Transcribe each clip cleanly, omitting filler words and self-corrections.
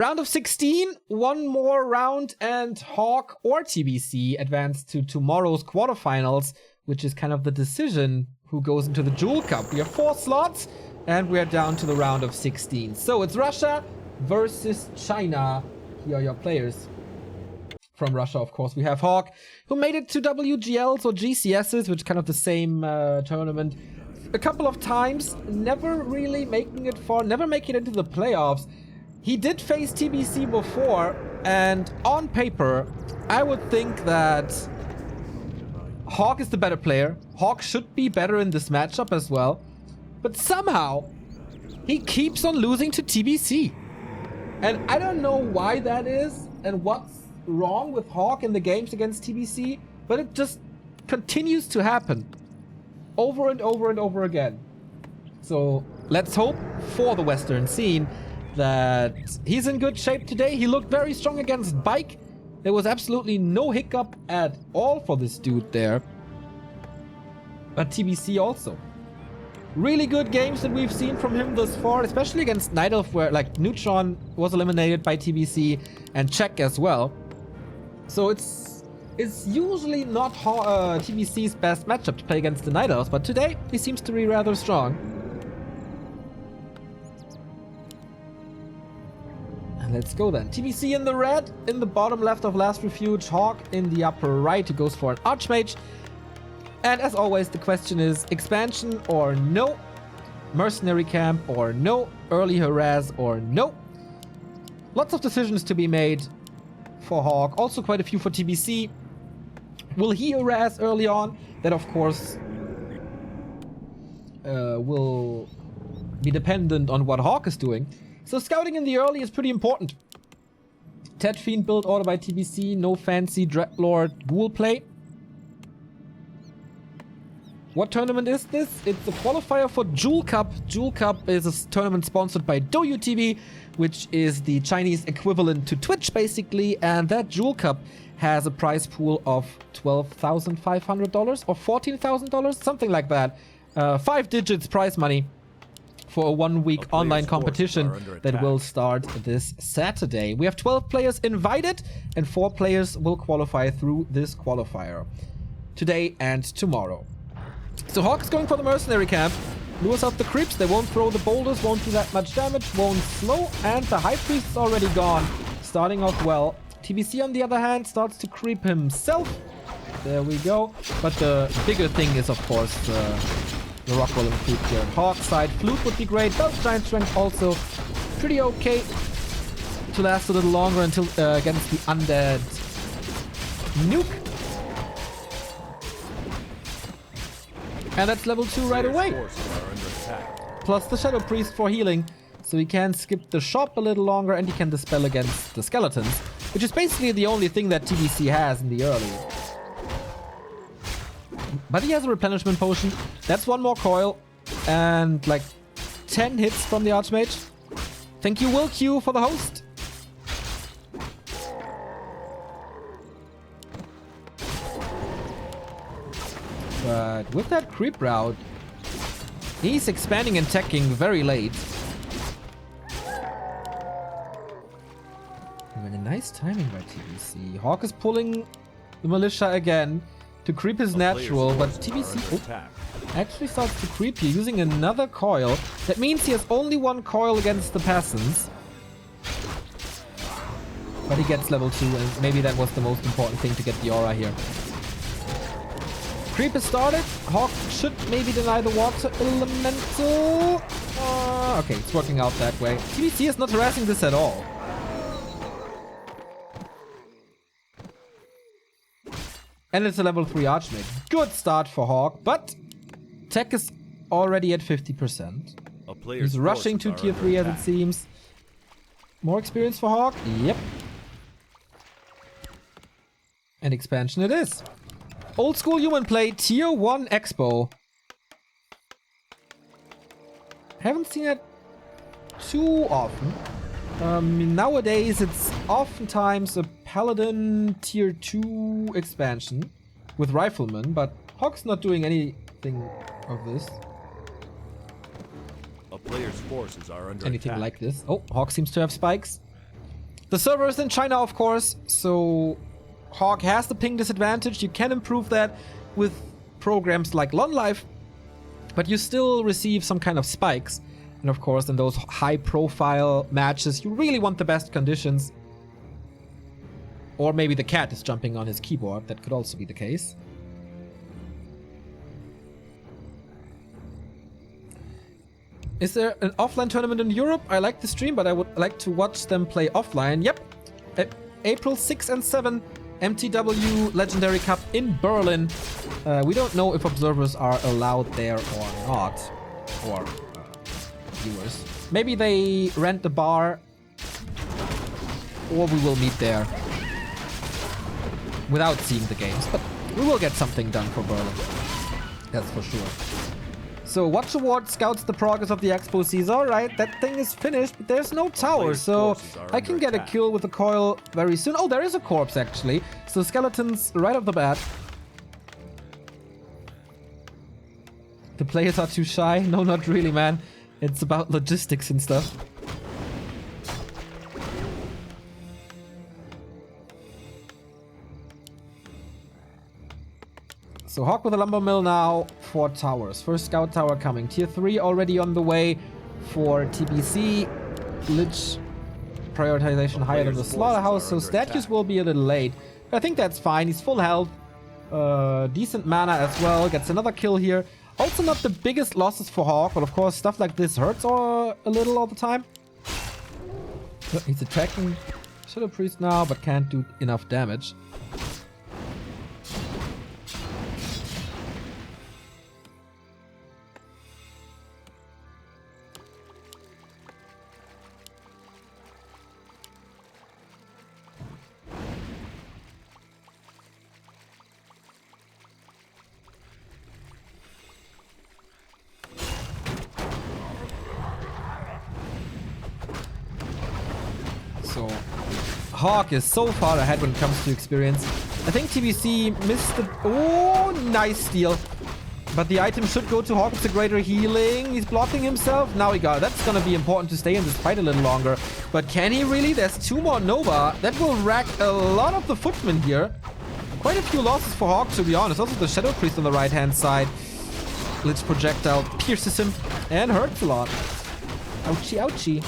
Round of 16, one more round, and HawK or TBC advance to tomorrow's quarterfinals, which is kind of the decision who goes into the Yule Cup. We have 4 slots, and we are down to the round of 16. So it's Russia versus China. Here are your players. From Russia, of course, we have HawK, who made it to WGLs or GCSs, which is kind of the same tournament, a couple of times, never really making it far, never making it into the playoffs. He did face TBC before, and on paper, I would think that HawK is the better player. HawK should be better in this matchup as well. But somehow, he keeps on losing to TBC. And I don't know why that is, and what's wrong with HawK in the games against TBC, but it just continues to happen. Over and over and over again. So, let's hope for the Western scene that he's in good shape today. He looked very strong against Bike. There was absolutely no hiccup at all for this dude there. But TBC also. Really good games that we've seen from him thus far, especially against Night Elf, where like Neutron was eliminated by TBC and Czech as well. So it's usually not TBC's best matchup to play against the Night Elves, but today he seems to be rather strong. Let's go then. TBC in the red, in the bottom left of Last Refuge. HawK in the upper right, who goes for an Archmage. And as always, the question is expansion or no, mercenary camp or no, early harass or no. Lots of decisions to be made for HawK. Also quite a few for TBC. Will he harass early on? That of course will be dependent on what HawK is doing. So scouting in the early is pretty important. Ted Fiend build order by TBC, no fancy Dreadlord Ghoul play. What tournament is this? It's the qualifier for Yule Cup. Yule Cup is a tournament sponsored by Douyu TV, which is the Chinese equivalent to Twitch basically, and that Yule Cup has a prize pool of $12,500 or $14,000, something like that. 5 digits prize money for a 1-week online competition that will start this Saturday. We have 12 players invited, and 4 players will qualify through this qualifier today and tomorrow. So HawK is going for the mercenary camp. Lures out the creeps. They won't throw the boulders, won't do that much damage, won't slow, and the High Priest is already gone. Starting off well. TBC, on the other hand, starts to creep himself. There we go. But the bigger thing is, of course, the Rockwell and Flute here. HawK side, Flute would be great. Does Giant Strength also pretty okay to last a little longer until against the Undead Nuke. And that's level 2 right away. Plus the Shadow Priest for healing. So he can skip the shop a little longer, and he can dispel against the skeletons, which is basically the only thing that TBC has in the early. But he has a replenishment potion. That's 1 more coil. And like 10 hits from the Archmage. Thank you, Will Q, for the host. But with that creep route, he's expanding and teching very late. And a nice timing by TBC. HawK is pulling the Militia again to creep his natural, but TBC actually starts to creep here using another coil. That means he has only 1 coil against the Peasants. But he gets level 2, and maybe that was the most important thing to get the aura here. Creep is started. HawK should maybe deny the water elemental. Okay, it's working out that way. TBC is not harassing this at all. And it's a level 3 Archmage. Good start for HawK, but tech is already at 50%. He's rushing to tier 3 as it seems. More experience for HawK? Yep. And expansion it is. Old school human play, tier 1 Expo. Haven't seen it too often. Nowadays it's oftentimes a Paladin tier 2 expansion with Rifleman, but HawK's not doing anything of this. A player's forces are under Anything attack. like this. Oh, HawK seems to have spikes. The server is in China, of course, so HawK has the ping disadvantage. You can improve that with programs like LonLive, but you still receive some kind of spikes. And of course, in those high-profile matches, you really want the best conditions. Or maybe the cat is jumping on his keyboard. That could also be the case. Is there an offline tournament in Europe? I like the stream, but I would like to watch them play offline. Yep. April 6 and 7, MTW Legendary Cup in Berlin. We don't know if observers are allowed there or not. Or viewers. Maybe they rent the bar. Or we will meet there. Without seeing the games. But we will get something done for Berlin. That's for sure. So Watch Award scouts the progress of the expo, sees, alright, that thing is finished, but there's no tower, so I can get a kill with the coil very soon. Oh, there is a corpse actually. So skeletons right off the bat. The players are too shy? No, not really, man. It's about logistics and stuff. So HawK with a lumber mill now, 4 towers. First scout tower coming. Tier 3 already on the way for TBC. Lich prioritization higher than the slaughterhouse, so statues will be a little late. I think that's fine. He's full health. Decent mana as well. Gets another kill here. Also not the biggest losses for HawK, but of course stuff like this hurts a little all the time. He's attacking Shadow Priest now, but can't do enough damage. So HawK is so far ahead when it comes to experience. I think TBC missed the... Oh, nice steal. But the item should go to HawK. It's a greater healing. He's blocking himself. Now he got it. That's going to be important to stay in this fight a little longer. But can he really? There's 2 more Nova. That will rack a lot of the footmen here. Quite a few losses for HawK, to be honest. Also the Shadow Priest on the right-hand side. Lich projectile pierces him and hurts a lot. Ouchie, ouchie.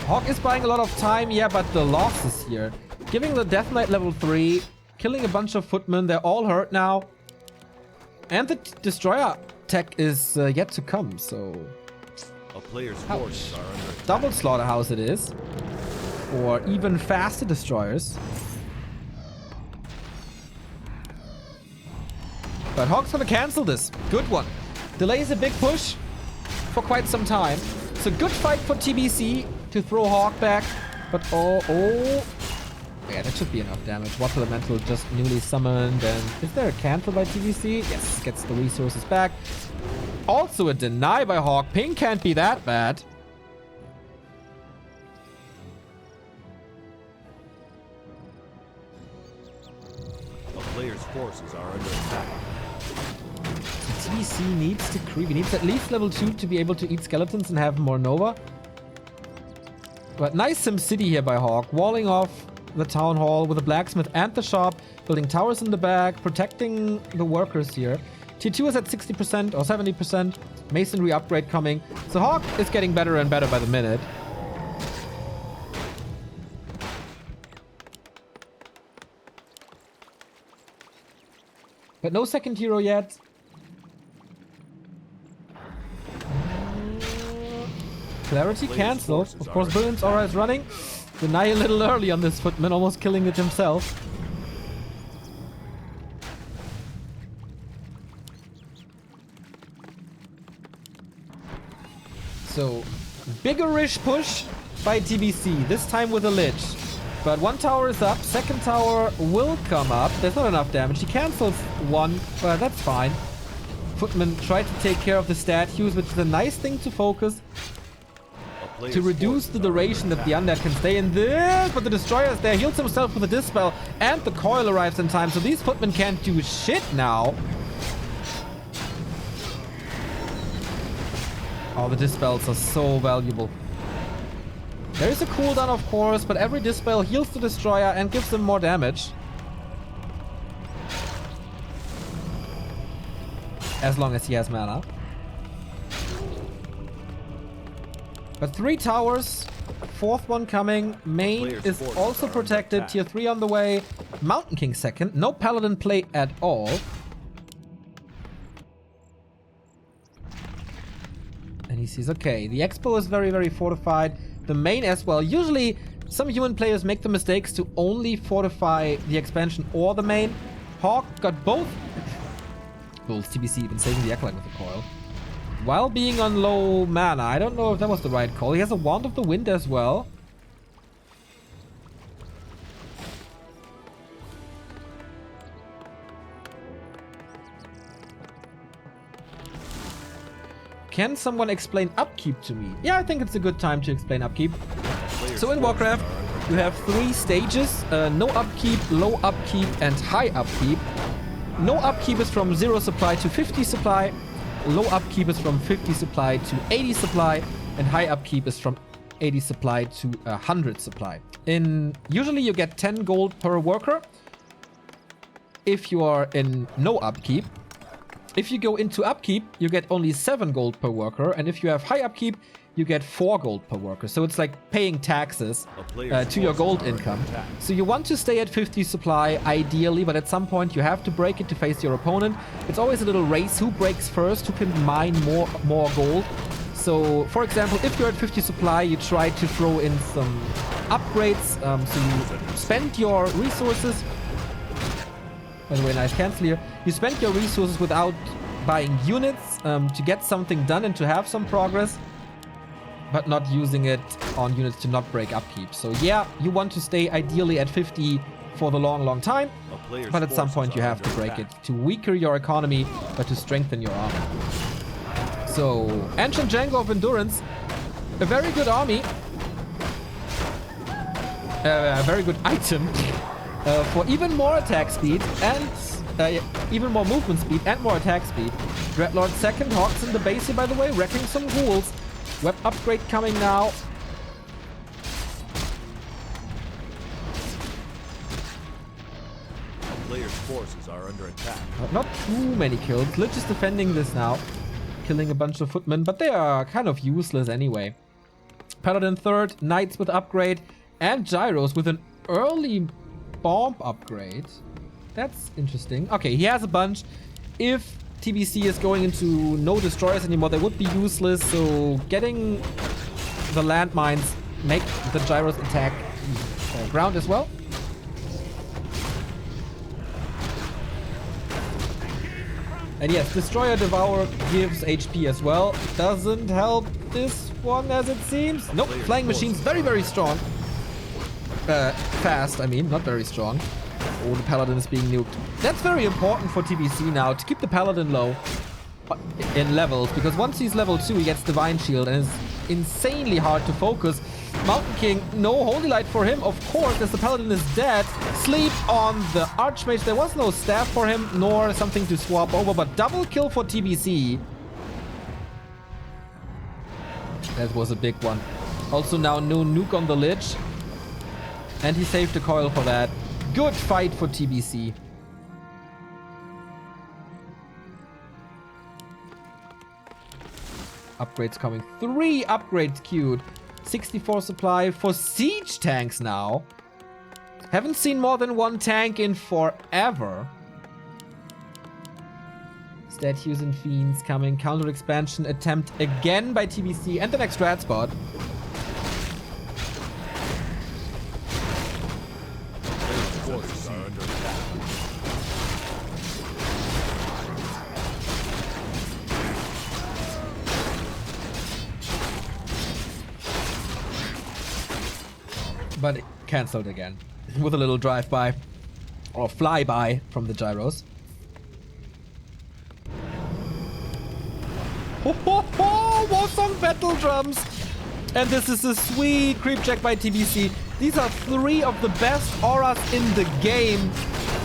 HawK is buying a lot of time, yeah, but the losses here. Giving the Death Knight level 3, killing a bunch of footmen, they're all hurt now. And the Destroyer tech is yet to come, so... A player's forces are under attack. Double Slaughterhouse it is. Or even faster Destroyers. But HawK's gonna cancel this. Good one. Delays a big push for quite some time. It's a good fight for TBC to throw HawK back. But oh. Yeah, that should be enough damage. Water Elemental just newly summoned. And is there a cancel by TBC? Yes, gets the resources back. Also a deny by HawK. Ping can't be that bad. A player's forces are under attack. TBC needs to creep. He needs at least level 2 to be able to eat skeletons and have more Nova. But nice SimCity here by HawK. Walling off the town hall with the blacksmith and the shop. Building towers in the back. Protecting the workers here. Tier 2 is at 60% or 70%. Masonry upgrade coming. So HawK is getting better and better by the minute. But no second hero yet. Clarity cancel. Of course, Brilliant's aura is running. Deny a little early on this footman, almost killing it himself. So, biggerish push by TBC, this time with a Lich. But one tower is up, second tower will come up. There's not enough damage. He cancels one, but that's fine. Footman tried to take care of the statues, which is a nice thing to focus. To reduce the duration that the undead can stay in this, but the Destroyer is there, heals himself with a Dispel, and the coil arrives in time, so these footmen can't do shit now. Oh, the Dispels are so valuable. There is a cooldown, of course, but every dispel heals the destroyer and gives them more damage. As long as he has mana. But 3 towers, 4th one coming. Main is also protected. Tier 3 on the way. Mountain King second. No Paladin play at all. And he sees, okay, the Expo is very, very fortified. The main as well. Usually, some human players make the mistakes to only fortify the expansion or the main. HawK got both. Bulls TBC even saving the Acolyte with the coil. While being on low mana. I don't know if that was the right call. He has a Wand of the Wind as well. Can someone explain upkeep to me? Yeah, I think it's a good time to explain upkeep. So in Warcraft, you have 3 stages. No upkeep, low upkeep, and high upkeep. No upkeep is from 0 supply to 50 supply. Low upkeep is from 50 supply to 80 supply. And high upkeep is from 80 supply to 100 supply. Usually you get 10 gold per worker if you are in no upkeep. If you go into upkeep, you get only 7 gold per worker. And if you have high upkeep, you get 4 gold per worker. So it's like paying taxes to your gold income. So you want to stay at 50 supply, ideally, but at some point you have to break it to face your opponent. It's always a little race. Who breaks first? Who can mine more gold? So, for example, if you're at 50 supply, you try to throw in some upgrades. So you spend your resources. By the way, nice cancel here. You spend your resources without buying units to get something done and to have some progress, but not using it on units to not break upkeep. So yeah, you want to stay ideally at 50 for the long time, but at some point you have to break it to weaken your economy, but to strengthen your army. So, Ancient Django of Endurance, a very good army, a very good item. For even more attack speed and even more movement speed and more attack speed. Dreadlord second, HawK's in the base here, by the way, wrecking some ghouls. Web upgrade coming now. Player's forces are under attack. Not too many kills. Lich is defending this now, killing a bunch of footmen, but they are kind of useless anyway. Paladin third, Knights with upgrade, and Gyros with an early bomb upgrade. That's interesting. Okay, he has a bunch. If TBC is going into no destroyers anymore, they would be useless. So getting the landmines make the Gyros attack ground as well. And yes, Destroyer Devour gives HP as well. Doesn't help this one as it seems. Nope, Flying Machine's very, very strong. Fast, I mean, not very strong. Oh, the Paladin is being nuked. That's very important for TBC now, to keep the Paladin low in levels, because once he's level 2, he gets Divine Shield, and it's insanely hard to focus. Mountain King, no Holy Light for him, of course, as the Paladin is dead. Sleep on the Archmage. There was no staff for him, nor something to swap over, but double kill for TBC. That was a big one. Also now no nuke on the Lich. And he saved the coil for that. Good fight for TBC. Upgrades coming. 3 upgrades queued. 64 supply for siege tanks now. Haven't seen more than 1 tank in forever. Statues and Fiends coming. Counter expansion attempt again by TBC and the next rat spot. But it cancelled again with a little drive-by or flyby from the Gyros. Warsong Battle Drums! And this is a sweet creep check by TBC. These are 3 of the best auras in the game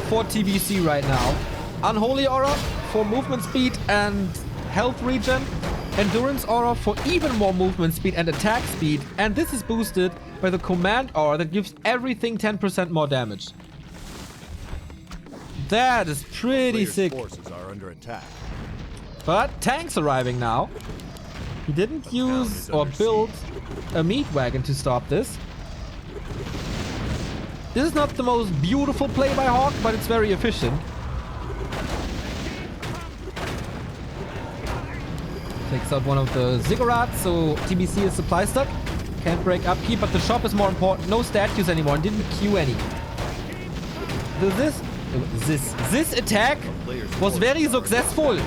for TBC right now. Unholy Aura for movement speed and health regen. Endurance Aura for even more movement speed and attack speed, and this is boosted by the Command Aura that gives everything 10% more damage. That is pretty sick. Forces are under attack. But Tank's arriving now. He didn't use or build a meat wagon to stop this. This is not the most beautiful play by HawK, but it's very efficient. Takes out one of the ziggurats, so TBC is supply stuck. Can't break upkeep, but the shop is more important. No statues anymore, and didn't queue any. This attack was very successful.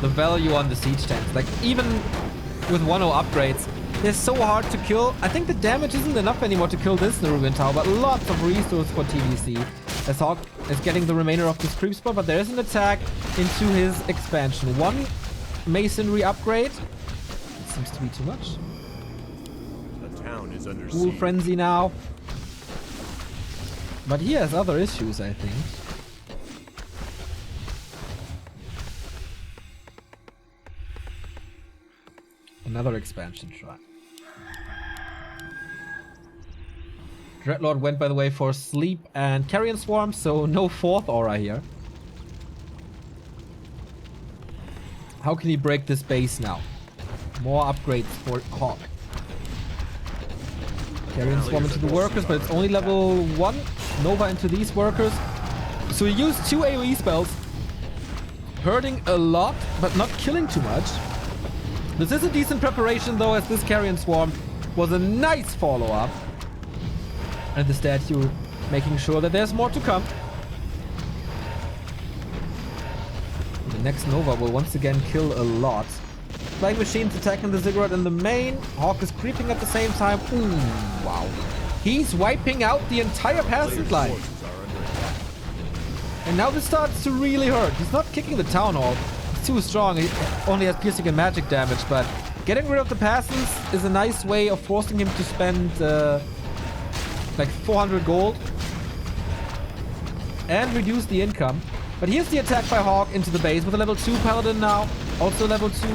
The value on the siege tanks, like even with 1-0 upgrades, they're so hard to kill. I think the damage isn't enough anymore to kill this Nerubian Tower, but lots of resources for TBC. As HawK is getting the remainder of this creep spot, but there is an attack into his expansion. One masonry upgrade. Seems to be too much. The town is under Ghoul siege. Frenzy now. But he has other issues, I think. Another expansion try. Dreadlord went, by the way, for Sleep and Carrion Swarm, so no 4th aura here. How can he break this base now? More upgrades for HawK. Carrion Swarm into the workers, but it's only level 1. Nova into these workers. So he used 2 AoE spells. Hurting a lot, but not killing too much. This is a decent preparation though, as this Carrion Swarm was a nice follow-up. And the statue making sure that there's more to come. The next Nova will once again kill a lot. Flying Machines attacking the Ziggurat in the main. HawK is creeping at the same time. Ooh, wow. He's wiping out the entire peasant line. And now this starts to really hurt. He's not kicking the Town Hall. It's too strong. He only has piercing and magic damage, but getting rid of the peasants is a nice way of forcing him to spend like 400 gold and reduce the income. But here's the attack by HawK into the base with a level 2 Paladin now. Also level 2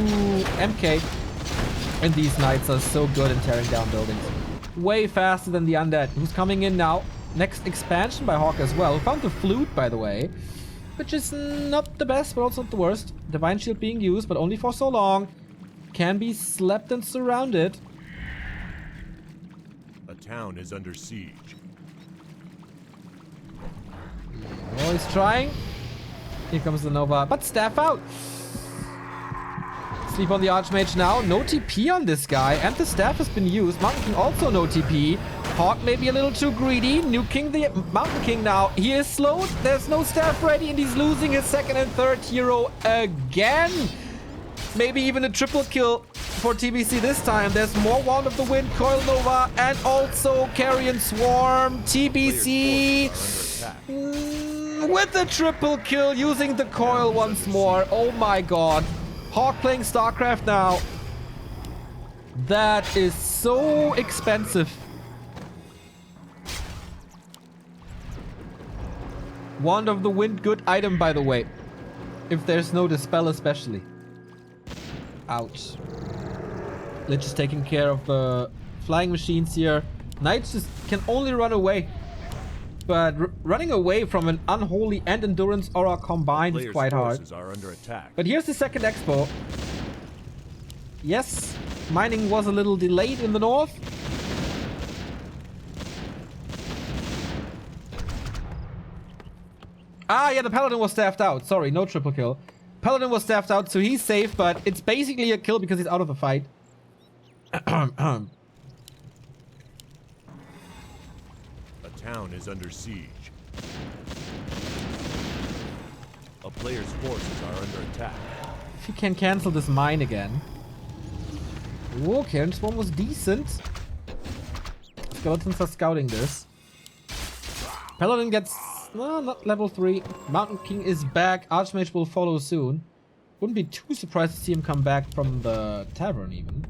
MK. And these knights are so good in tearing down buildings. Way faster than the undead. Who's coming in now? Next expansion by HawK as well. Found the flute, by the way. Which is not the best, but also not the worst. Divine Shield being used, but only for so long. Can be slapped and surrounded. The town is under siege. Oh, he's trying. Here comes the Nova. But staff out. Sleep on the Archmage now. No TP on this guy. And the staff has been used. Mountain King also no TP. HawK may be a little too greedy. Nuking the Mountain King now. He is slowed. There's no staff ready. And he's losing his second and third hero again. Maybe even a triple kill for TBC this time. There's more Wand of the Wind, Coil Nova, and also Carrion Swarm. TBC with a triple kill using the Coil once more. Oh my god. HawK playing StarCraft now. That is so expensive. Wand of the Wind, good item by the way. If there's no Dispel especially. Ouch. Lich is taking care of the flying machines here. Knights just can only run away. But running away from an Unholy and Endurance Aura combined is quite hard. Are under attack. But here's the second expo. Yes, mining was a little delayed in the north. Ah, yeah, the Paladin was staffed out. Sorry, no triple kill. Paladin was staffed out, so he's safe, but it's basically a kill because he's out of the fight. The town is under siege. A player's forces are under attack. If he can cancel this mine again. Okay, this one was decent. Skeletons are scouting this. Paladin gets... no, not level 3. Mountain King is back. Archmage will follow soon. Wouldn't be too surprised to see him come back from the tavern even.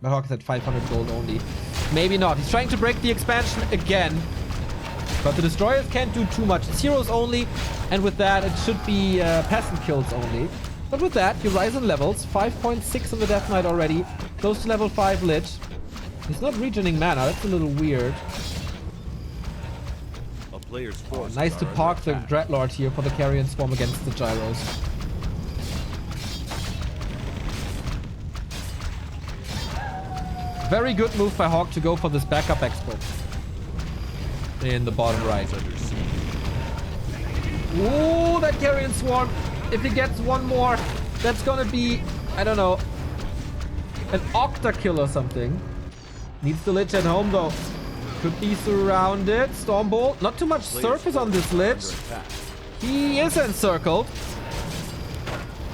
But HawK is at 500 gold only. Maybe not. He's trying to break the expansion again. But the destroyers can't do too much. It's heroes only, and with that it should be peasant kills only. But with that, you rise in levels. 5.6 on the Death Knight already. Close to level 5 Lich. He's not regening mana. That's a little weird. A player's forces Nice to are park under the attack. Dreadlord here for the Carrion Swarm against the Gyros. Very good move by HawK to go for this backup expert. In the bottom right. Ooh, that Carrion Swarm. If he gets one more, that's gonna be, I don't know, an octa kill or something. Needs the Lich at home though. Could be surrounded. Stormbolt. Not too much surface on this Lich. He is encircled.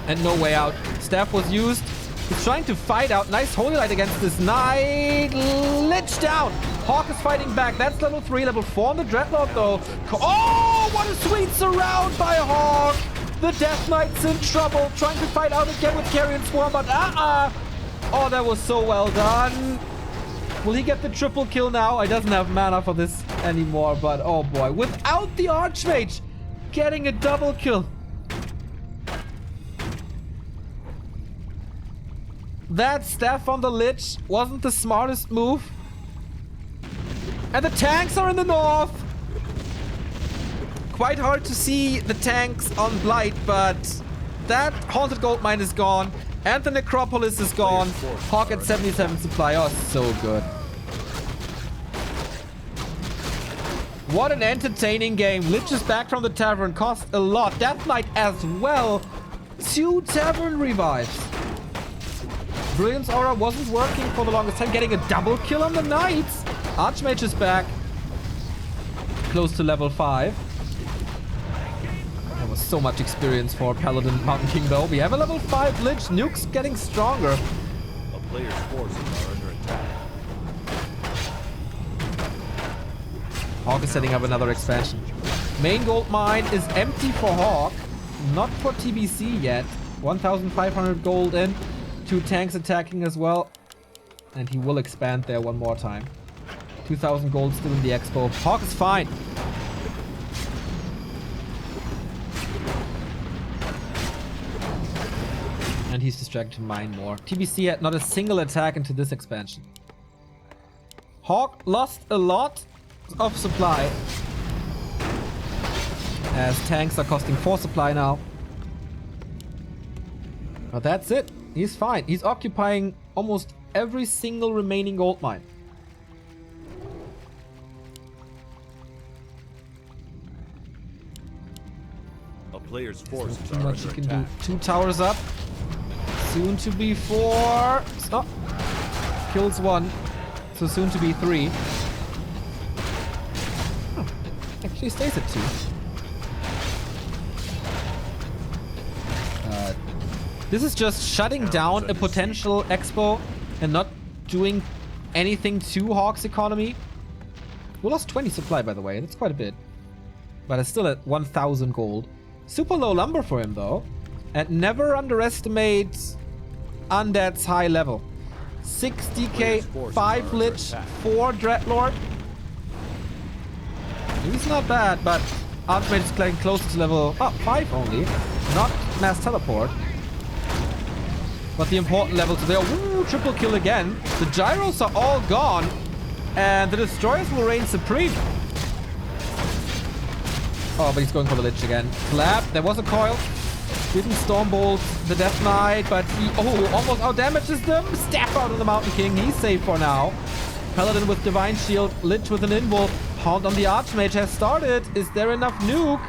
And no way out. Staff was used. He's trying to fight out. Nice Holy Light against this Knight. Lich down. HawK is fighting back. That's level 3. Level 4 on the Dreadlord though. Oh, what a sweet surround by HawK. The Death Knight's in trouble. Trying to fight out again with Carrion Swarm, but oh, that was so well done. Will he get the triple kill now? I doesn't have mana for this anymore, but oh boy. Without the Archmage getting a double kill. That staff on the Lich wasn't the smartest move. And the tanks are in the north. Quite hard to see the tanks on Blight, but that Haunted Goldmine is gone. And the Necropolis is gone. HawK at 77 supply. Oh, so good. What an entertaining game. Lich is back from the tavern. Cost a lot. Death Knight as well. 2 tavern revives. Brilliance Aura wasn't working for the longest time. Getting a double kill on the Knights. Archmage is back. Close to level 5. There was so much experience for Paladin Mountain King though. We have a level 5 Lich. Nuke's getting stronger. A player's forces are under attack. HawK is setting up another expansion. Main gold mine is empty for HawK. Not for TBC yet. 1,500 gold in. 2 tanks attacking as well. And he will expand there one more time. 2,000 gold still in the expo. HawK is fine. And he's distracted to mine more. TBC had not a single attack into this expansion. HawK lost a lot of supply. As tanks are costing 4 supply now. But that's it. He's fine. He's occupying almost every single remaining gold mine. A player's forces Too are much under he can attack. do. 2 towers up. Soon to be 4. Oh. Kills 1. So soon to be 3. Oh. Actually stays at 2. This is just shutting down a potential expo and not doing anything to HawK's economy. We lost 20 supply, by the way. That's quite a bit. But it's still at 1,000 gold. Super low lumber for him, though. And never underestimate Undead's high level. 60k, 5 Lich, 4 Dreadlord. He's not bad, but Archmage is getting closer to level 5 only. Not Mass Teleport. But the important level to there. Ooh, triple kill again. The Gyros are all gone. And the Destroyers will reign supreme. Oh, but he's going for the Lich again. Clap. There was a coil. Didn't Stormbolt the Death Knight, but he almost out-damages them. Step out of the Mountain King. He's safe for now. Paladin with Divine Shield. Lich with an Invul. Hound on the Archmage has started. Is there enough nuke?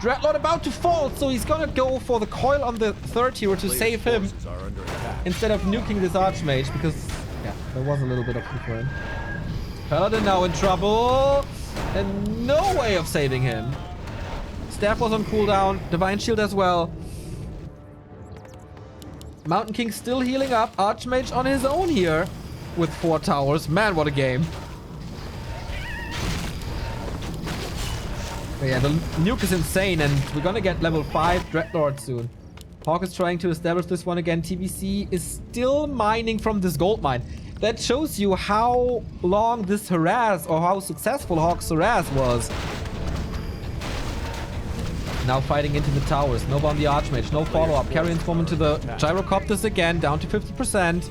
Dreadlord about to fall, so he's gonna go for the coil on the third hero to save him instead of nuking this Archmage, because, yeah, there was a little bit of hope for him. Paladin now in trouble, and no way of saving him. Staff was on cooldown, Divine Shield as well. Mountain King still healing up, Archmage on his own here with 4 towers. Man, what a game. But yeah, the nuke is insane, and we're gonna get level 5 Dreadlord soon. HawK is trying to establish this one again. TBC is still mining from this gold mine. That shows you how long this harass, or how successful HawK's harass was. Now fighting into the towers. Nova on the Archmage. No follow-up. Carrion Swarm into the Gyrocopters again. Down to 50%.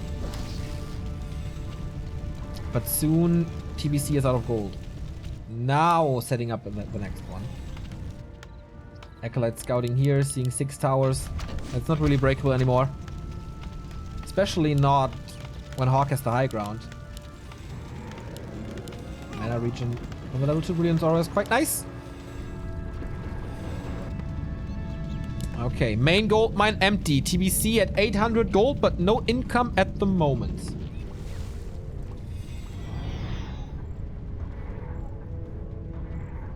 But soon TBC is out of gold. Now setting up the next one. Acolyte scouting here. Seeing 6 towers. It's not really breakable anymore. Especially not when HawK has the high ground. Mana region on the level 2 Brilliant Aura is quite nice. Okay, main gold mine empty. TBC at 800 gold, but no income at the moment.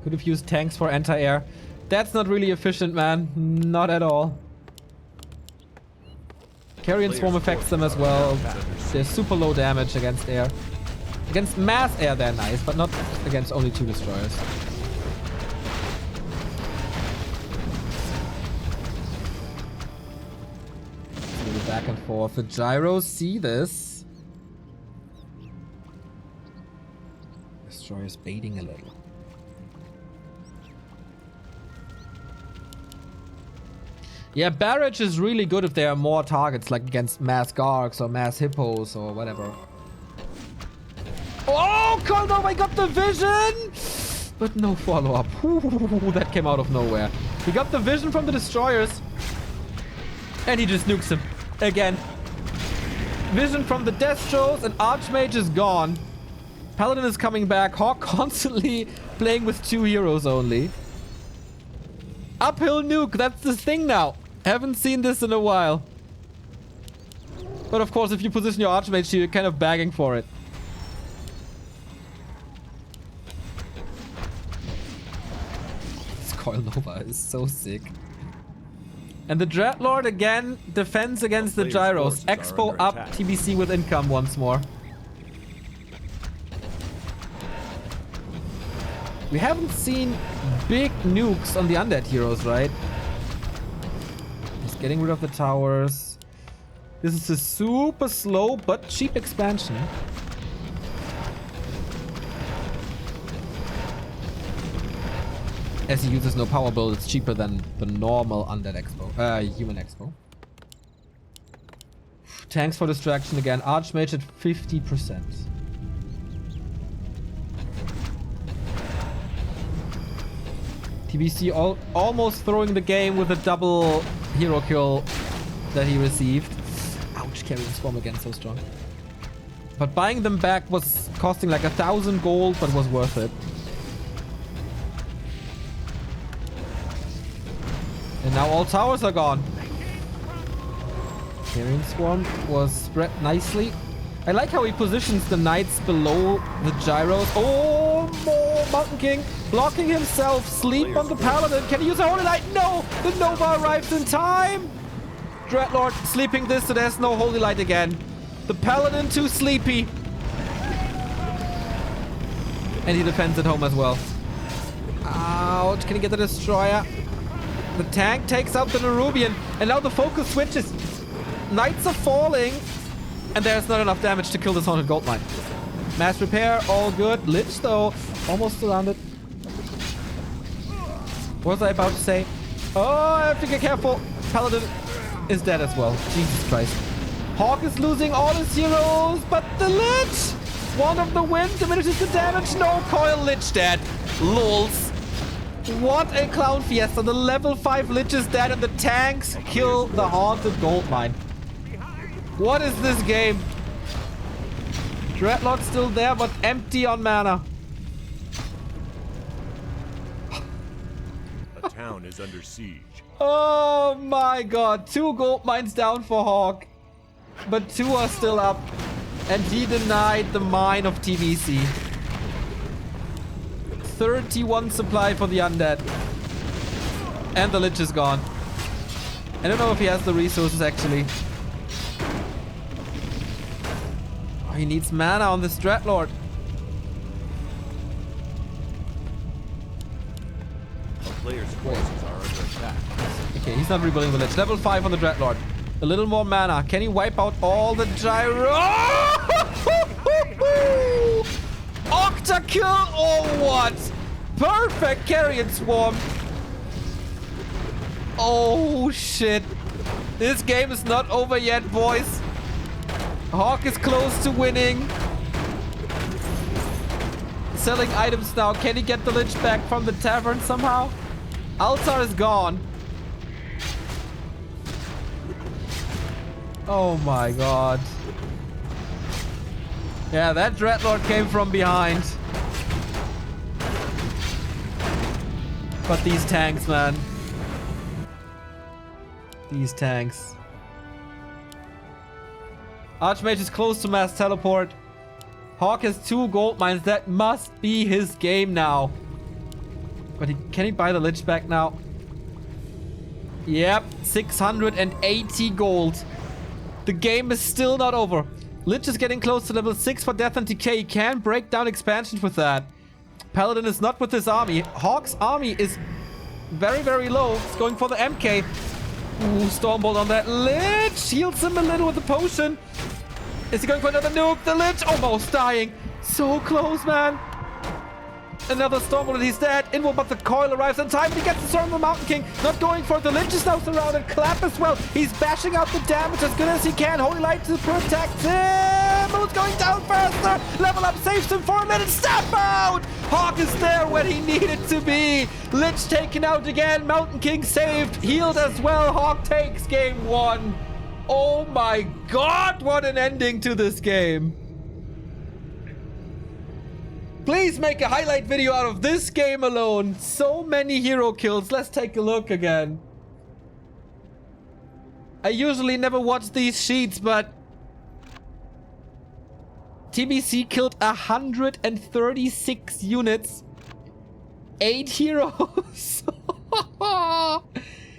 Could have used tanks for anti-air. That's not really efficient, man. Not at all. Carrion Swarm affects them as well. They're super low damage against air. Against mass air, they're nice, but not against only 2 destroyers. Back and forth. The gyros see this. Destroyer's baiting a little. Yeah, barrage is really good if there are more targets, like against mass gargs or mass hippos or whatever. Oh, Kolnov, I got the vision! But no follow-up. That came out of nowhere. He got the vision from the destroyers. And he just nukes him. Again. Vision from the Destros and Archmage is gone. Paladin is coming back. HawK constantly playing with 2 heroes only. Uphill nuke, that's the thing now. Haven't seen this in a while. But of course, if you position your Archmage, you're kind of begging for it. This Coil Nova is so sick. And the Dreadlord again defends against the gyros. Expo up, TBC with income once more. We haven't seen big nukes on the undead heroes, right? Just getting rid of the towers. This is a super slow but cheap expansion. As he uses no power build, it's cheaper than the normal undead expo. Human expo. Tanks for distraction again. Archmage at 50%. TBC almost throwing the game with a double hero kill that he received. Ouch, Carrion Swarm again, so strong. But buying them back was costing like 1,000 gold, but was worth it. And now all towers are gone. Carrion Swarm was spread nicely. I like how he positions the knights below the gyros. Oh, more Mountain King blocking himself. Sleep on the Paladin. Can he use a Holy Light? No! The Nova arrives in time. Dreadlord sleeping this, so there's no Holy Light again. The Paladin too sleepy. And he defends at home as well. Ouch. Can he get the Destroyer? The tank takes out the Nerubian. And now the focus switches. Knights are falling. And there's not enough damage to kill this haunted gold mine. Mass repair, all good. Lich though, almost surrounded. What was I about to say? Oh, I have to get careful. Paladin is dead as well. Jesus Christ. HawK is losing all his heroes, but the Lich! Wand of the Wind diminishes the damage. No, Coil Lich dead. Lols. What a clown fiesta. The level 5 Lich is dead and the tanks kill the haunted gold mine. What is this game? Dreadlord's still there, but empty on mana. A town is under siege. Oh my god. 2 gold mines down for HawK. But 2 are still up. And he denied the mine of TBC. 31 supply for the undead. And the Lich is gone. I don't know if he has the resources actually. He needs mana on this Dreadlord. The player's forces are under attack. Okay, he's not rebuilding the Lich. Level 5 on the Dreadlord. A little more mana. Can he wipe out all the gyro? Octa kill or what? Perfect Carrion Swarm. Oh, shit. This game is not over yet, boys. HawK is close to winning. Selling items now. Can he get the Lich back from the tavern somehow? Altar is gone. Oh my god. Yeah, that Dreadlord came from behind. But these tanks, man. These tanks. Archmage is close to mass teleport. HawK has 2 gold mines. That must be his game now. But can he buy the Lich back now? Yep, 680 gold. The game is still not over. Lich is getting close to level 6 for Death and Decay. He can break down expansions with that. Paladin is not with his army. HawK's army is very, very low. It's going for the MK. Ooh, Stormbolt on that Lich. Heals him a little with the potion. Is he going for another nuke? The Lich almost dying. So close, man. Another Stormbolt and he's dead. Inward, but the coil arrives in time. He gets the Storm of the Mountain King. Not going for it. The Lich is now surrounded. Clap as well. He's bashing out the damage as good as he can. Holy Light to protect him. Who's going down faster? Level up saves him for a minute. Step out. HawK is there when he needed to be. Lich taken out again. Mountain King saved. Healed as well. HawK takes game 1. Oh my god. What an ending to this game. Please make a highlight video out of this game alone. So many hero kills. Let's take a look again. I usually never watch these sheets, but TBC killed 136 units. 8 heroes.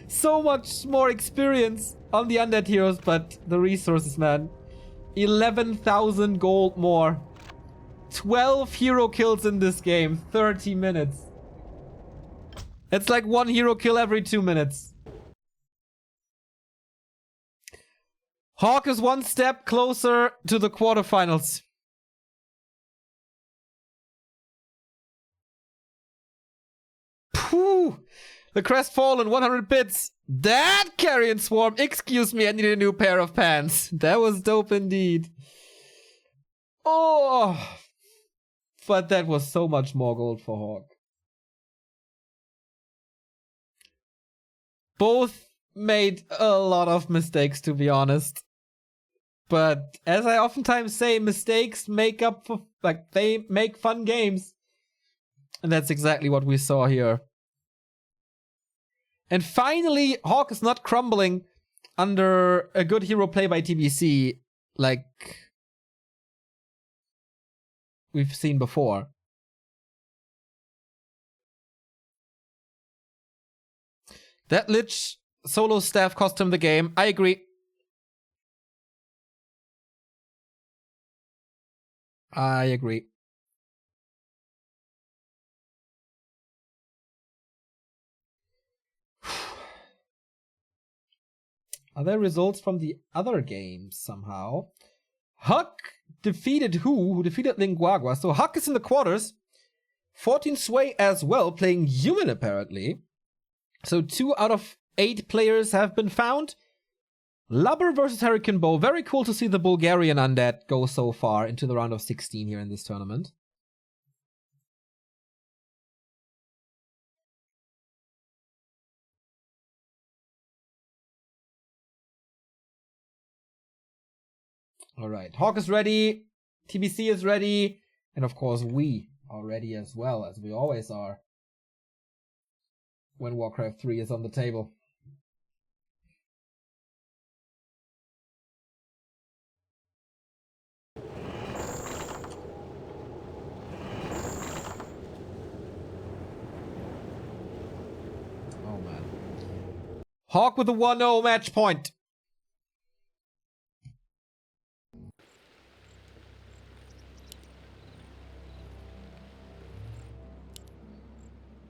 So much more experience on the undead heroes, but the resources, man. 11,000 gold more. 12 hero kills in this game. 30 minutes. It's like 1 hero kill every 2 minutes. HawK is 1 step closer to the quarterfinals. Phew. The crestfallen 100 bits. That carrion swarm. Excuse me, I need a new pair of pants. That was dope indeed. Oh. But that was so much more gold for HawK. Both made a lot of mistakes, to be honest. But as I oftentimes say, mistakes make up for, like, they make fun games. And that's exactly what we saw here. And finally, HawK is not crumbling under a good hero play by TBC, like we've seen before. That Lich solo staff cost him the game. I agree. I agree. Are there results from the other games somehow? HawK defeated who defeated Linguagua. So HawK is in the quarters. 14 Sway as well, playing human apparently. So 2 out of 8 players have been found. Lubber versus Hurricane Bow. Very cool to see the Bulgarian undead go so far into the round of 16 here in this tournament. Alright, HawK is ready, TBC is ready, and of course we are ready as well, as we always are when Warcraft 3 is on the table. Oh man. HawK with a 1-0 match point.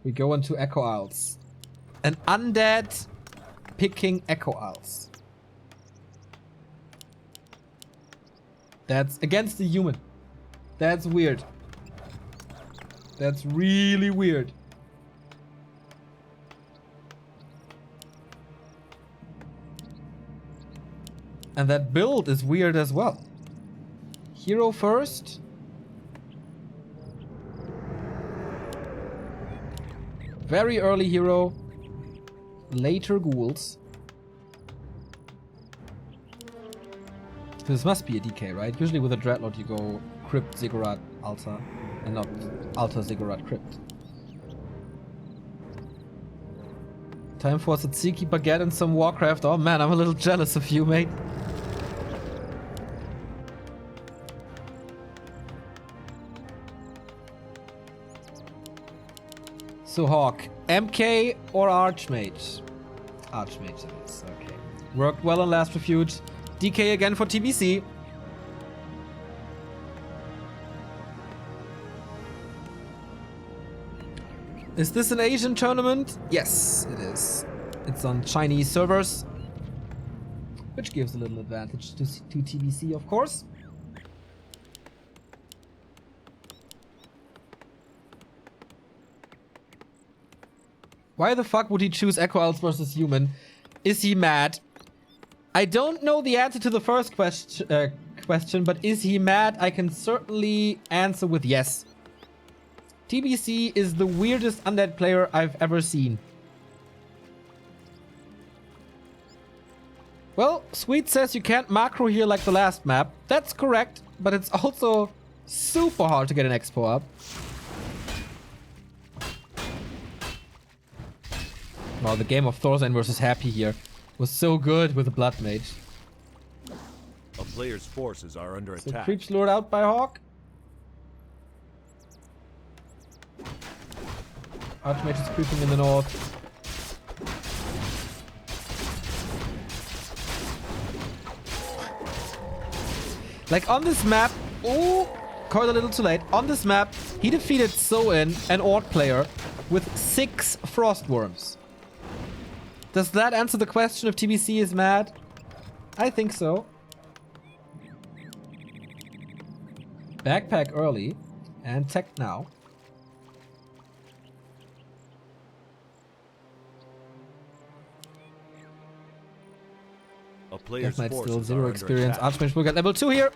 We go into Echo Isles. An undead picking Echo Isles. That's against the human. That's weird. That's really weird. And that build is weird as well. Hero first. Very early hero. Later ghouls. This must be a DK, right? Usually with a Dreadlord you go Crypt, Ziggurat, Altar. And not Altar, Ziggurat, Crypt. Time for us at Seakeeper, get in some Warcraft. Oh man, I'm a little jealous of you, mate. So HawK, MK or Archmage? Archmage it is, okay. Worked well on Last Refuge. DK again for TBC. Is this an Asian tournament? Yes, it is. It's on Chinese servers, which gives a little advantage to TBC, of course. Why the fuck would he choose Echo Elves versus Human? Is he mad? I don't know the answer to the first question, but is he mad? I can certainly answer with yes. TBC is the weirdest undead player I've ever seen. Well, Sweet says you can't macro here like the last map. That's correct, but it's also super hard to get an expo up. Wow, the game of Thorstein versus Happy here was so good with the Blood Mage. A player's forces are under attack. Creeps lured out by HawK. Archmage is creeping in the north. Like on this map, oh, quite a little too late. On this map, he defeated Soin, an Ord player, with 6 Frostworms. Does that answer the question if TBC is mad? I think so. Backpack early and tech now. A player's Death Knight still forces 0 are experience. under attack. Archmage will get level 2 here.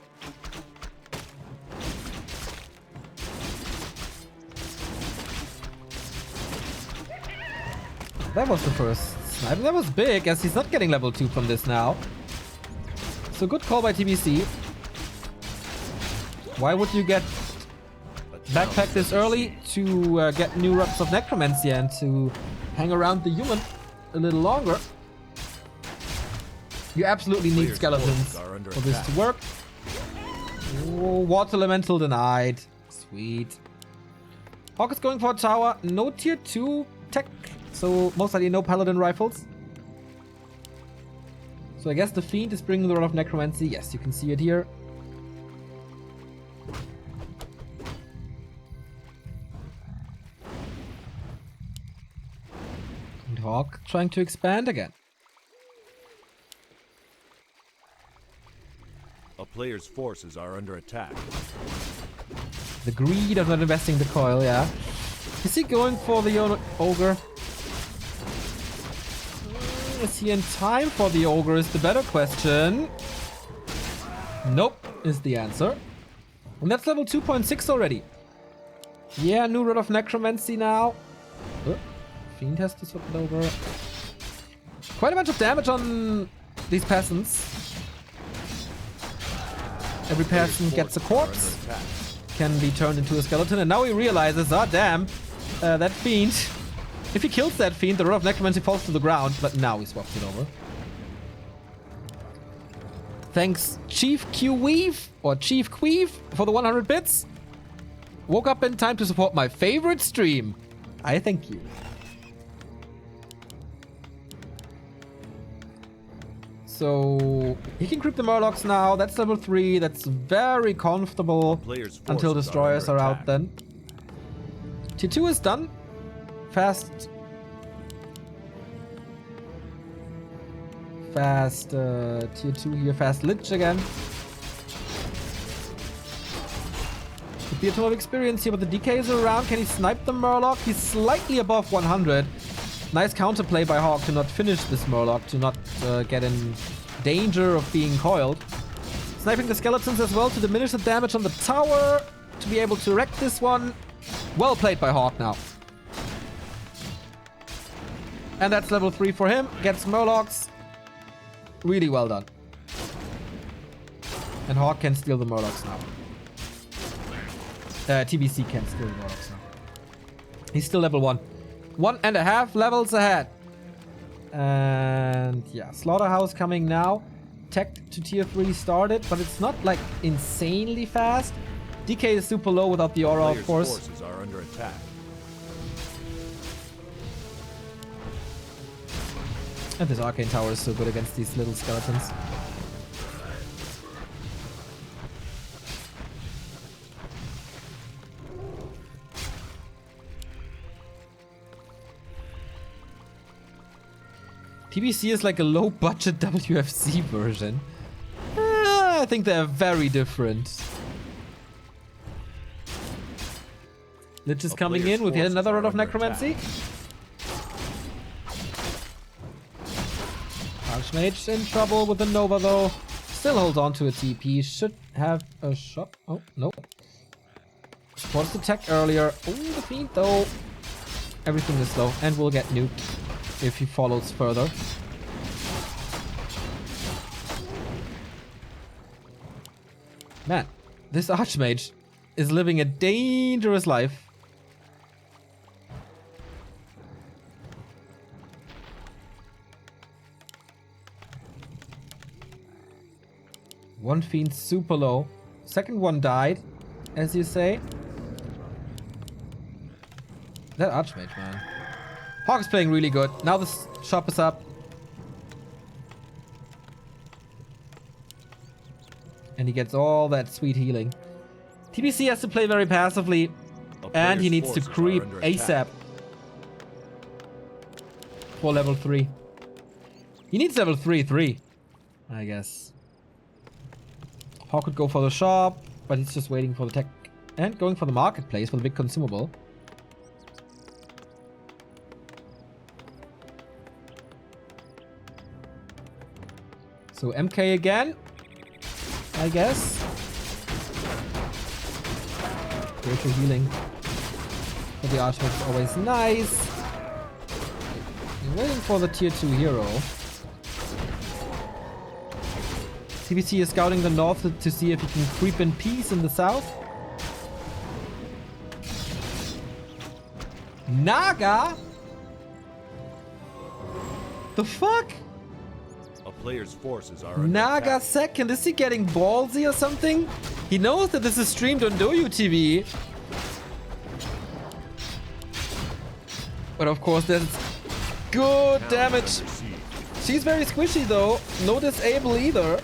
That was the first snipe. That was big, as he's not getting level 2 from this now. So good call by TBC. Why would you get backpack this early? To get new reps of Necromancy and to hang around the human a little longer. You absolutely need skeletons for this to work. Oh, Water Elemental denied. Sweet. HawK is going for a tower. No tier 2 tech. So most likely no Paladin rifles. So I guess the Fiend is bringing the Rod of Necromancy. Yes, you can see it here. And HawK trying to expand again. A player's forces are under attack. The greed of not investing the coil, yeah. Is he going for the ogre? Is he in time for the ogre is the better question. Nope, is the answer. And that's level 2.6 already. Yeah, new Rod of Necromancy now. Oh, Fiend has to swap it over. Quite a bunch of damage on these peasants. Every peasant gets a corpse. Can be turned into a skeleton. And now he realizes, ah damn, that Fiend. If he kills that Fiend, the Rod of Necromancy falls to the ground. But now he swaps it over. Thanks Chief Q-Weave, or Chief Queeve, for the 100 bits. Woke up in time to support my favorite stream. I thank you. So he can creep the Murlocs now. That's level 3. That's very comfortable until destroyers are out then. Tier 2 is done. Fast tier 2 here. Fast Lich again. Could be a ton of experience here, but the DK is around. Can he snipe the Murloc? He's slightly above 100. Nice counterplay by HawK to not finish this Murloc, to not get in danger of being coiled. Sniping the skeletons as well to diminish the damage on the tower. To be able to wreck this one. Well played by HawK now. And that's level 3 for him. Gets Murlocs. Really well done. And HawK can steal the Murlocs now. TBC can steal the Murlocs now. He's still level 1. 1.5 levels ahead. And yeah, Slaughterhouse coming now. Tech to tier 3 started, but it's not like insanely fast. DK is super low without the aura, of course. Forces are under attack. And this arcane tower is so good against these little skeletons. TBC is like a low-budget WFC version. I think they're very different. Lich is coming in with yet another rod of Necromancy. Archmage in trouble with the Nova though. Still holds on to a TP. Should have a shot. Oh, no. Supports the tech earlier. Oh, the Fiend though. Everything is slow and will get nuked if he follows further. Man, this Archmage is living a dangerous life. One Fiend super low. Second one died, as you say. That Archmage, man. HawK is playing really good. Now the shop is up. And he gets all that sweet healing. TBC has to play very passively. And he needs to creep ASAP. For level 3. He needs level 3, I guess. HawK could go for the shop, but he's just waiting for the tech. And going for the marketplace for the big consumable. So MK again, I guess. Greater healing for the Archmage is always nice. I'm waiting for the tier 2 hero. TBC is scouting the north to see if he can creep in peace in the south. Naga? The fuck? A player's forces are under Naga attack. second. Is he getting ballsy or something? He knows that this is streamed on Doyu TV. But of course there's good damage. She's very squishy though. No disable either.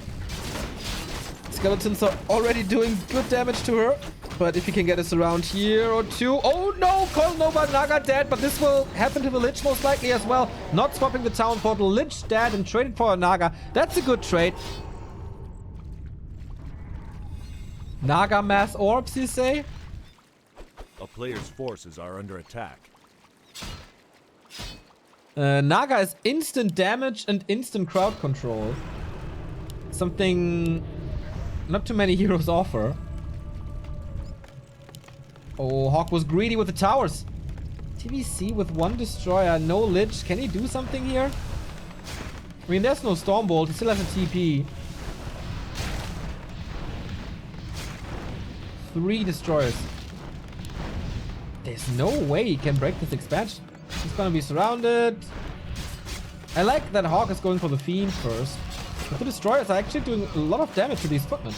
Skeletons are already doing good damage to her. But if he can get us around here or two. Oh no! Coil Nova, Naga dead. But this will happen to the Lich most likely as well. Not swapping the town portal. Lich dead and traded for a Naga. That's a good trade. Naga mass orbs, you say? A player's forces are under attack. Naga is instant damage and instant crowd control. Something not too many heroes offer. Oh, HawK was greedy with the towers. TBC with one destroyer, no Lich. Can he do something here? I mean, there's no Stormbolt. He still has a TP. 3 destroyers. There's no way he can break this expansion. He's gonna be surrounded. I like that HawK is going for the Fiend first. But the destroyers are actually doing a lot of damage to these footmen.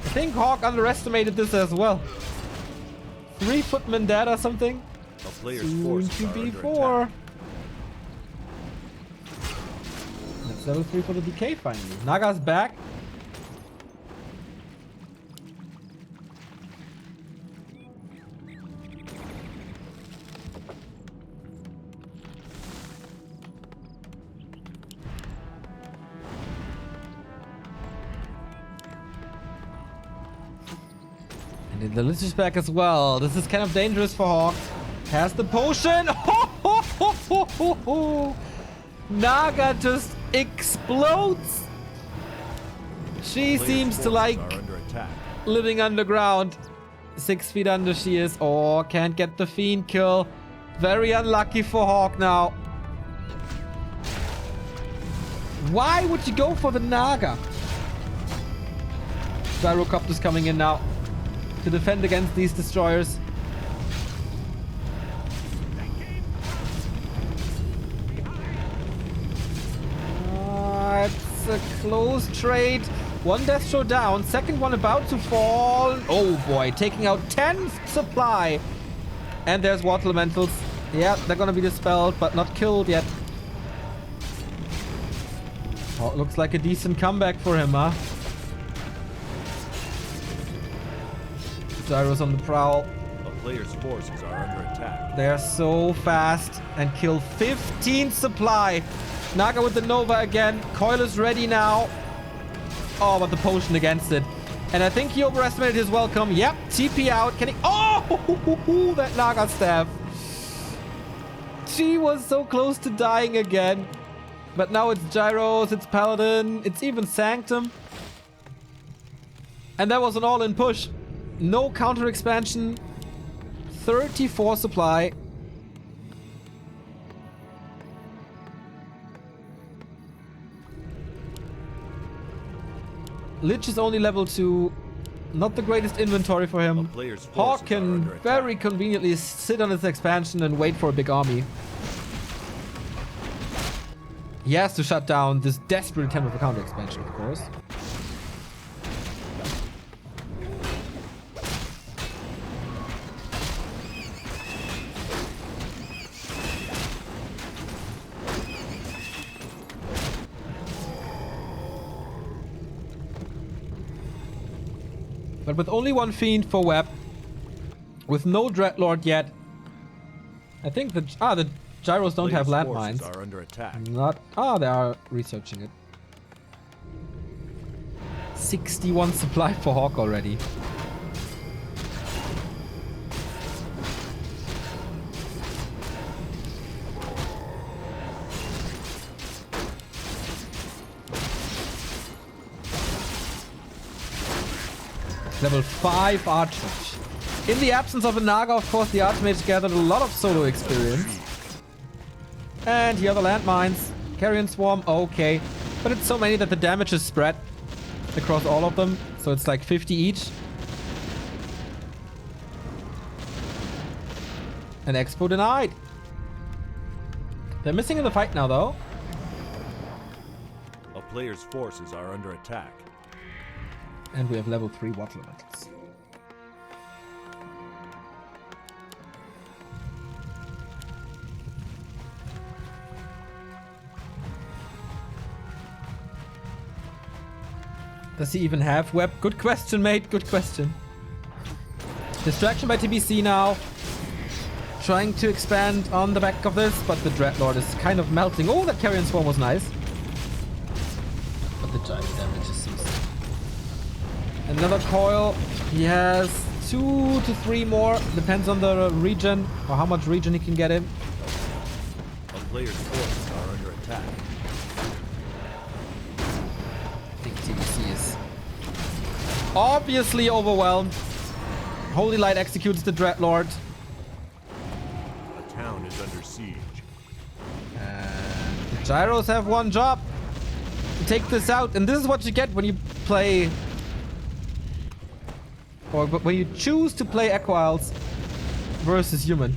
I think HawK underestimated this as well. 3 footmen dead or something. A player's Soon forces to are be under 4. attack. That's level 3 for the DK finally. Naga's back. And the Lich is back as well. This is kind of dangerous for HawK. Has the potion. Naga just explodes. She seems to like living underground. 6 feet under she is. Oh, can't get the Fiend kill. Very unlucky for HawK now. Why would you go for the Naga? Gyrocopter's coming in now to defend against these destroyers. It's a close trade. One death throw down. Second one about to fall. Oh boy, taking out 10 supply. And there's water elementals. Yeah, they're gonna be dispelled, but not killed yet. Oh, it looks like a decent comeback for him, huh? Gyro's on the prowl. A player's forces are under attack. They're so fast and kill 15 supply. Naga with the Nova again. Coil is ready now. Oh, but the potion against it. And I think he overestimated his welcome. Yep, TP out. Can he? Oh, that Naga staff. She was so close to dying again. But now it's Gyros, it's Paladin, it's even Sanctum. And that was an all-in push. No counter expansion. 34 supply. Lich is only level 2. Not the greatest inventory for him. HawK can very conveniently sit on his expansion and wait for a big army. He has to shut down this desperate attempt of a counter expansion, of course. But with only one Fiend for Web, with no Dreadlord yet, I think the Gyros don't have landmines. Are under attack. Not. They are researching it. 61 supply for HawK already. Level 5 Archmage. In the absence of a Naga, of course, the Archmage gathered a lot of solo experience. And here are the landmines. Carrion Swarm, okay. But it's so many that the damage is spread across all of them. So it's like 50 each. An Expo denied. They're missing in the fight now, though. A player's forces are under attack. And we have level 3 water elementals. Does he even have web? Good question, mate. Good question. Distraction by TBC now. Trying to expand on the back of this, but the Dreadlord is kind of melting. Oh, that Carrion Swarm was nice. But the giant damage is ceased. Another coil. He has 2 to 3 more. Depends on the region or how much region he can get in. A player's forces are under attack. I think TBC is obviously overwhelmed. Holy Light executes the Dreadlord. A town is under siege. And the Gyros have one job. To take this out. And this is what you get when you play... or when you choose to play Equiles versus human.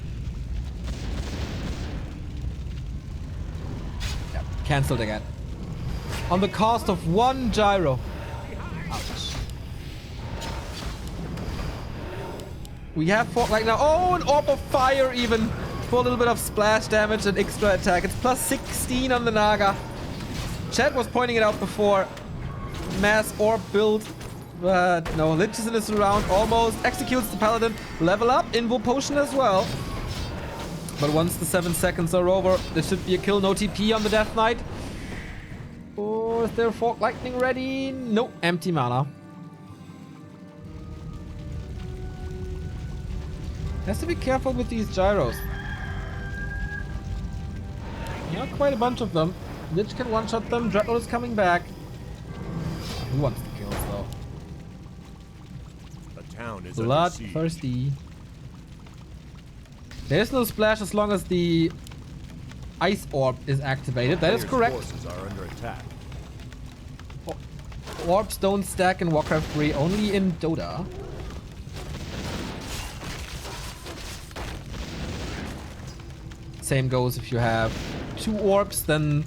Yep, cancelled again. On the cost of 1 gyro. Ouch. We have fought right now. Oh, an Orb of Fire even. For a little bit of splash damage and extra attack. It's plus 16 on the Naga. Chad was pointing it out before. Mass Orb build. But no, Lich is in this round. Almost executes the Paladin. Level up. Invo Potion as well. But once the 7 seconds are over, there should be a kill. No TP on the Death Knight. Or is there Fork Lightning ready? Nope. Empty mana. Has to be careful with these gyros. Yeah, quite a bunch of them. Lich can one-shot them. Dreadnought is coming back. Who wants the kills, though? The town is under siege. Bloodthirsty. There's no splash as long as the ice orb is activated. That is correct. Forces are under attack. Orbs don't stack in Warcraft 3, only in Dota. Same goes if you have 2 orbs, then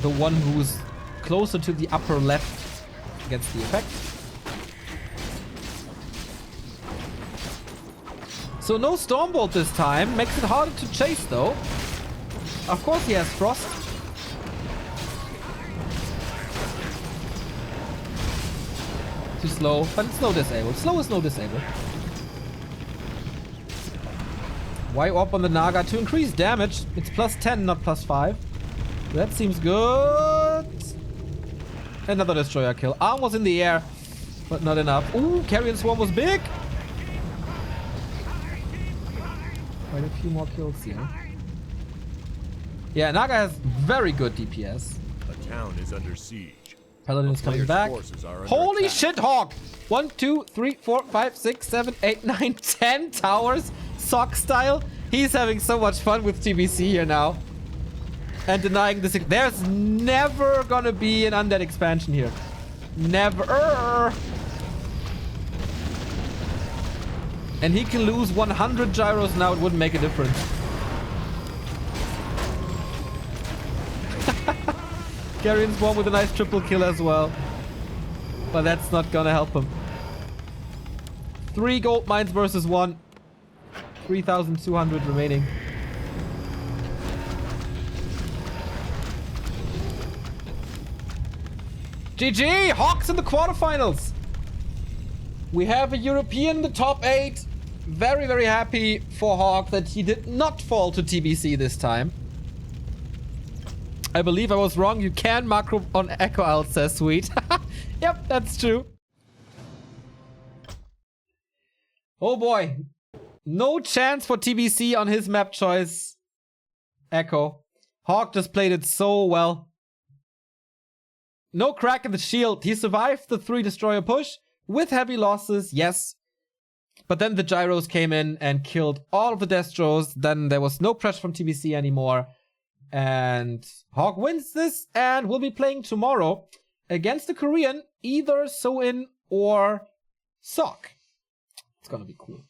the one who's closer to the upper left gets the effect. So no Stormbolt this time. Makes it harder to chase though. Of course he has Frost. Too slow, but it's no disable. Slow is no disable. Y orb on the Naga to increase damage. It's plus 10, not plus 5. That seems good. Another destroyer kill. Arm was in the air, but not enough. Ooh, Carrion Swarm was big. Quite a few more kills here. Yeah, Naga has very good DPS. The town is under siege. Paladin is coming back. Holy shit, HawK! 1, 2, 3, 4, 5, 6, 7, 8, 9, 10 towers. Sock style. He's having so much fun with TBC here now. And denying this. There's never gonna be an undead expansion here. Never. And he can lose 100 gyros now. It wouldn't make a difference. Carrion Swarm with a nice triple kill as well. But that's not gonna help him. 3 gold mines versus 1. 3,200 remaining. GG! HawK's in the quarterfinals! We have a European in the top 8. Very, very happy for HawK that he did not fall to TBC this time. I believe I was wrong. You can macro on Echo Owl, says Sweet. Yep, that's true. Oh boy. No chance for TBC on his map choice. Echo. HawK just played it so well. No crack in the shield. He survived the 3 destroyer push with heavy losses, yes. But then the gyros came in and killed all of the destros. Then there was no pressure from TBC anymore. And HawK wins this and will be playing tomorrow against the Korean, either So-In or HawK. It's gonna be cool.